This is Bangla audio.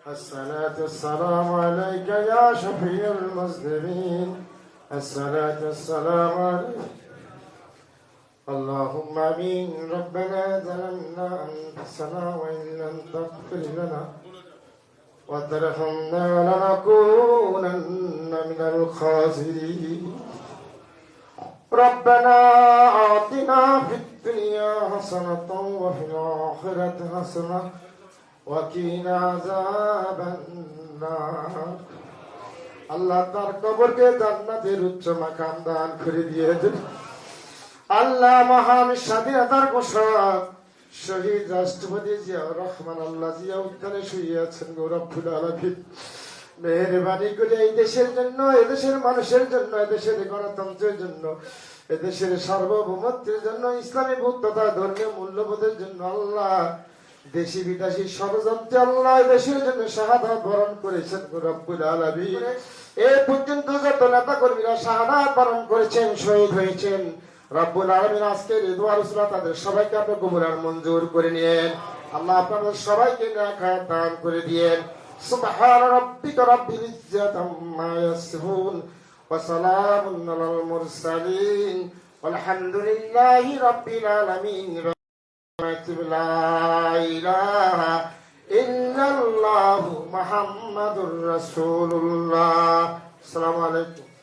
الصلاة والسلام عليك يا شفيع المسلمين. الصلاة والسلام عليك. اللهم آمين. ربنا ظلمنا أنفسنا وإن لم تغفر لنا وترحمنا لنكونن من الخاسرين. ربنا آتنا في الدنيا حسنة وفي الآخرة حسنة وقنا عذاب النار. আল্লাহ তার কবরকে জান্নাতের উচ্চ মাকাম দান করে দিয়েছেন। আল্লাহ মহান স্বাধীনতার ঘোষক শহীদ রাষ্ট্রপতি জিয়াউর রহমান আল্লাহ জিয়া উদ্যানে শুয়ে আছেন। গৌরবুল আলামিন মেহেরবানি করে এই দেশের জন্য, এদেশের মানুষের জন্য, এদেশের গণতন্ত্রের জন্য, এদেশের সার্বভৌমত্বের জন্য, ইসলামী বৌদ্ধতা ধর্মীয় মূল্যবোধের জন্য আল্লাহ দেশি বিদেশি ষড়যন্ত্রে আল্লাহ দেশের জন্য শাহাদাত বরণ করেছেন। রব্বুল আলামিন এ পর্যন্ত যত নেতা কর্মীরা শাহাদাত বরণ করেছেন, শহীদ হয়েছেন, রব্বুল আলামিন আজকের এই দোয়া রসুলা তাদের সবাইকে আপনি কবুল আর মঞ্জুর করে নিয়েন। আল্লাহ আপনাদের সবাইকে নেক হায়াত দান করে দিয়েন। সুবহান রাব্বিকা রাব্বিল ইজ্জাতি আম্মা ইয়াসিফুন ওয়া সালামুন আলাল মুরসালিন ওয়ালহামদুলিল্লাহি রাব্বিল আলামিন। لا إله إلا الله محمد رسول الله. السلام عليكم.